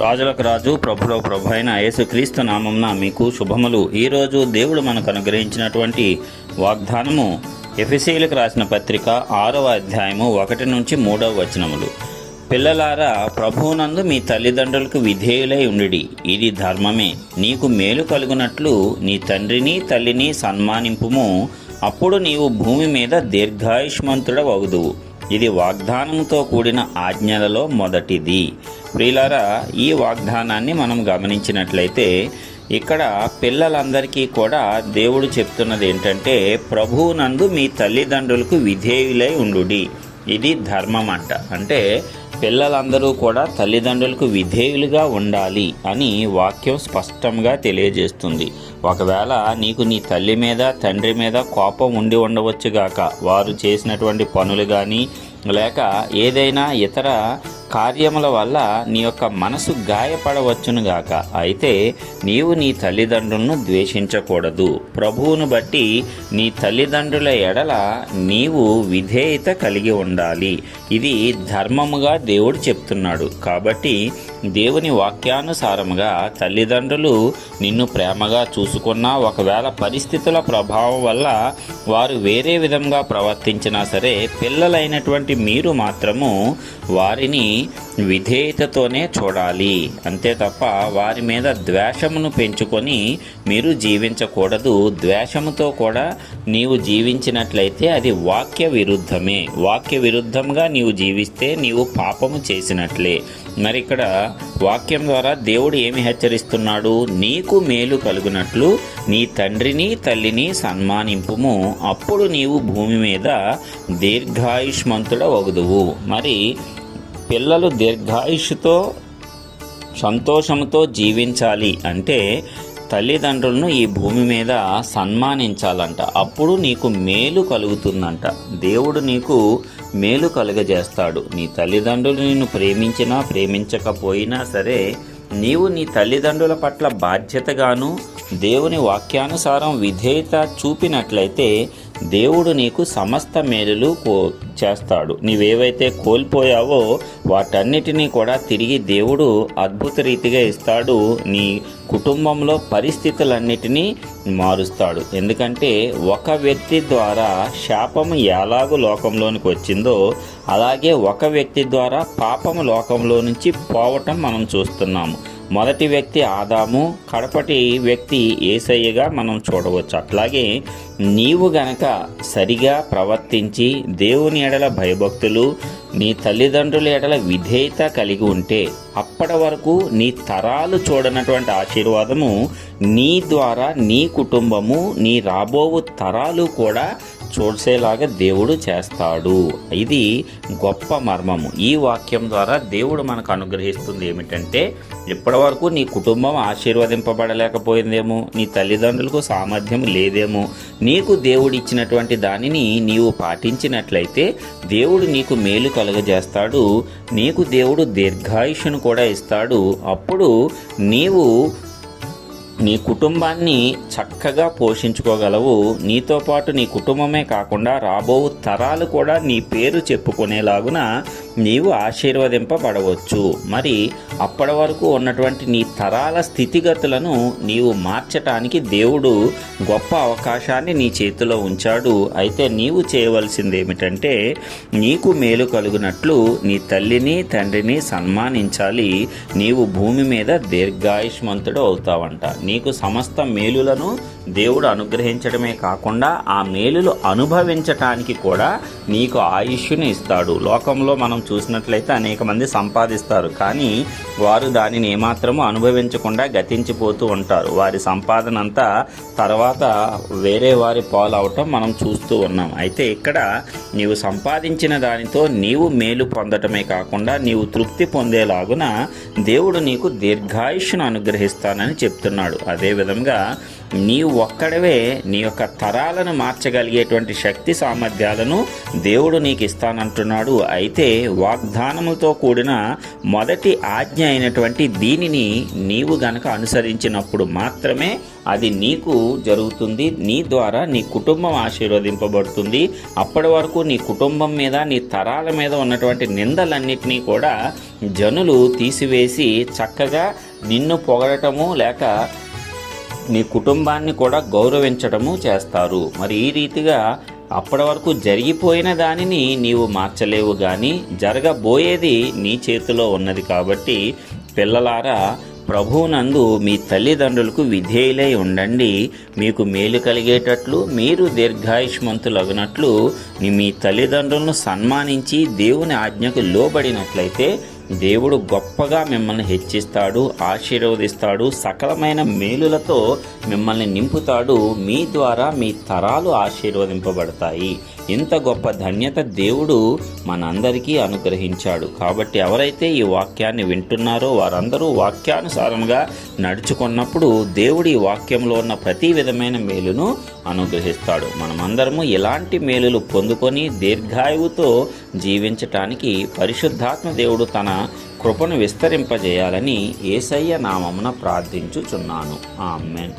రాజులకు రాజు ప్రభులో ప్రభు అయిన యేసుక్రీస్తు నామంన మీకు శుభములు. ఈరోజు దేవుడు మనకు అనుగ్రహించినటువంటి వాగ్దానము ఎఫెసీయులకు రాసిన పత్రిక 6వ అధ్యాయము 1 నుంచి 3వ వచనములు. పిల్లలారా, ప్రభువునందు మీ తల్లిదండ్రులకు విధేయులై ఉండుడి, ఇది ధర్మమే. నీకు మేలు కలుగునట్లు నీ తండ్రిని తల్లిని సన్మానింపుము, అప్పుడు నీవు భూమి మీద దీర్ఘాయుష్మంతుడవగుదువు. ఇది వాగ్దానంతో కూడిన ఆజ్ఞలలో మొదటిది. ప్రియులారా, ఈ వాగ్దానాన్ని మనం గమనించినట్లయితే ఇక్కడ పిల్లలందరికీ కూడా దేవుడు చెప్తున్నది ఏంటంటే, ప్రభువునందు మీ తల్లిదండ్రులకు విధేయులై ఉండుడి, ఇది ధర్మం అంట. అంటే పిల్లలందరూ కూడా తల్లిదండ్రులకు విధేయులుగా ఉండాలి అని వాక్యం స్పష్టంగా తెలియజేస్తుంది. ఒకవేళ నీకు నీ తల్లి మీద తండ్రి మీద కోపం ఉండి ఉండవచ్చుగాక, వారు చేసినటువంటి పనులు కానీ లేక ఏదైనా ఇతర కార్యముల వల్ల నీ యొక్క మనసు గాయపడవచ్చునుగాక. అయితే నీవు నీ తల్లిదండ్రులను ద్వేషించకూడదు. ప్రభువును బట్టి నీ తల్లిదండ్రుల ఎడల నీవు విధేయత కలిగి ఉండాలి. ఇది ధర్మముగా దేవుడు చెప్తున్నాడు. కాబట్టి దేవుని వాక్యానుసారముగా తల్లిదండ్రులు నిన్ను ప్రేమగా చూసుకున్నా, ఒకవేళ పరిస్థితుల ప్రభావం వల్ల వారు వేరే విధంగా ప్రవర్తించినా సరే, పిల్లలైనటువంటి మీరు మాత్రము వారిని విధేయతతోనే చూడాలి. అంతే తప్ప వారి మీద ద్వేషమును పెంచుకొని మీరు జీవించకూడదు. ద్వేషముతో కూడా నీవు జీవించినట్లయితే అది వాక్య విరుద్ధమే. వాక్య విరుద్ధంగా నీవు జీవిస్తే నీవు పాపము చేసినట్లే. మరి ఇక్కడ వాక్యం ద్వారా దేవుడు ఏమి హెచ్చరిస్తున్నాడు? నీకు మేలు కలుగునట్లు నీ తండ్రిని తల్లిని సన్మానింపుము, అప్పుడు నీవు భూమి మీద దీర్ఘాయుష్మంతుడవగుదువు. మరి పిల్లలు దీర్ఘాయుష్తో సంతోషంతో జీవించాలి అంటే తల్లిదండ్రులను ఈ భూమి మీద సన్మానించాలంట. అప్పుడు నీకు మేలు కలుగుతుందంట. దేవుడు నీకు మేలు కలుగజేస్తాడు. నీ తల్లిదండ్రులు నిన్ను ప్రేమించినా ప్రేమించకపోయినా సరే, నీవు నీ తల్లిదండ్రుల పట్ల బాధ్యతగాను దేవుని వాక్యానుసారం విధేయత చూపినట్లయితే దేవుడు నీకు సమస్త మేలులు చేస్తాడు. నీవేవైతే కోల్పోయావో వాటన్నిటినీ కూడా తిరిగి దేవుడు అద్భుత రీతిగా ఇస్తాడు. నీ కుటుంబంలో పరిస్థితులన్నిటినీ మారుస్తాడు. ఎందుకంటే ఒక వ్యక్తి ద్వారా శాపము ఎలాగూ లోకంలోనికి వచ్చిందో, అలాగే ఒక వ్యక్తి ద్వారా పాపము లోకంలో నుంచి పోవటం మనం చూస్తున్నాము. మొదటి వ్యక్తి ఆదాము, కడపటి వ్యక్తి యేసయ్యగా మనం చూడవచ్చు. అట్లాగే నీవు గనక సరిగా ప్రవర్తించి దేవుని ఎడల భయభక్తులు, నీ తల్లిదండ్రుల ఎడల విధేయత కలిగి ఉంటే, అప్పటి వరకు నీ తరాలు చూడనటువంటి ఆశీర్వాదము నీ ద్వారా నీ కుటుంబము, నీ రాబోవు తరాలు కూడా చూసేలాగా దేవుడు చేస్తాడు. ఇది గొప్ప మర్మము. ఈ వాక్యం ద్వారా దేవుడు మనకు అనుగ్రహిస్తుంది ఏమిటంటే, ఇప్పటి వరకు నీ కుటుంబం ఆశీర్వదింపబడలేకపోయిందేమో, నీ తల్లిదండ్రులకు సామర్థ్యం లేదేమో, నీకు దేవుడు ఇచ్చినటువంటి దానిని నీవు పాటించినట్లయితే దేవుడు నీకు మేలు కలుగజేస్తాడు. నీకు దేవుడు దీర్ఘాయుష్ను కూడా ఇస్తాడు. అప్పుడు నీవు నీ కుటుంబాన్ని చక్కగా పోషించుకోగలవు. నీతో పాటు నీ కుటుంబమే కాకుండా రాబో తరాలు కూడా నీ పేరు చెప్పుకునేలాగున నీవు ఆశీర్వదింపబడవచ్చు. మరి అప్పటి వరకు ఉన్నటువంటి నీ తరాల స్థితిగతులను నీవు మార్చటానికి దేవుడు గొప్ప అవకాశాన్ని నీ చేతిలో ఉంచాడు. అయితే నీవు చేయవలసింది ఏమిటంటే, నీకు మేలు కలుగునట్లు నీ తల్లిని తండ్రిని సన్మానించాలి. నీవు భూమి మీద దీర్ఘాయుష్మంతుడు అవుతావంట. నీకు సమస్త మేలులను దేవుడు అనుగ్రహించడమే కాకుండా ఆ మేలులు అనుభవించటానికి కూడా నీకు ఆయుష్ను ఇస్తాడు. లోకంలో మనం చూసినట్లయితే అనేక మంది సంపాదిస్తారు, కానీ వారు దానిని ఏమాత్రము అనుభవించకుండా గతించిపోతూ ఉంటారు. వారి సంపాదన అంతా తర్వాత వేరే వారి పాలవటం మనం చూస్తూ ఉన్నాం. అయితే ఇక్కడ నీవు సంపాదించిన దానితో నీవు మేలు పొందటమే కాకుండా నీవు తృప్తి పొందేలాగున దేవుడు నీకు దీర్ఘాయుష్ను అనుగ్రహిస్తానని చెప్తున్నాడు. అదేవిధంగా నీవు ఒక్కడవే నీ యొక్క తరాలను మార్చగలిగేటువంటి శక్తి సామర్థ్యాలను దేవుడు నీకు ఇస్తానంటున్నాడు. అయితే వాగ్దానముతో కూడిన మొదటి ఆజ్ఞ అయినటువంటి దీనిని నీవు గనక అనుసరించినప్పుడు మాత్రమే అది నీకు జరుగుతుంది. నీ ద్వారా నీ కుటుంబం ఆశీర్వదింపబడుతుంది. అప్పటి వరకు నీ కుటుంబం మీద, నీ తరాల మీద ఉన్నటువంటి నిందలన్నిటినీ కూడా జనులు తీసివేసి చక్కగా నిన్ను పొగడటము లేక నీ కుటుంబాన్ని కూడా గౌరవించడము చేస్తారు. మరి ఈ రీతిగా అప్పటి వరకు జరిగిపోయిన దానిని నీవు మార్చలేవు, కానీ జరగబోయేది నీ చేతిలో ఉన్నది. కాబట్టి పిల్లలారా, ప్రభువునందు మీ తల్లిదండ్రులకు విధేయులై ఉండండి. మీకు మేలు కలిగేటట్లు, మీరు దీర్ఘాయుష్మంతులగునట్లు మీ తల్లిదండ్రులను సన్మానించి దేవుని ఆజ్ఞకు లోబడినట్లయితే దేవుడు గొప్పగా మిమ్మల్ని హెచ్చిస్తాడు, ఆశీర్వదిస్తాడు, సకలమైన మేలులతో మిమ్మల్ని నింపుతాడు. మీ ద్వారా మీ తరాలు ఆశీర్వదింపబడతాయి. ఇంత గొప్ప ధన్యత దేవుడు మనందరికీ అనుగ్రహించాడు. కాబట్టి ఎవరైతే ఈ వాక్యాన్ని వింటున్నారో వారందరూ వాక్యానుసారంగా నడుచుకున్నప్పుడు దేవుడు ఈ వాక్యంలో ఉన్న ప్రతి విధమైన మేలును అనుగ్రహిస్తాడు. మనమందరము ఇలాంటి మేలులు పొందుకొని దీర్ఘాయువుతో జీవించటానికి పరిశుద్ధాత్మ దేవుడు తన కృపను విస్తరింపజేయాలని యేసయ్య నామమున ప్రార్థించుచున్నాను. ఆమేన్.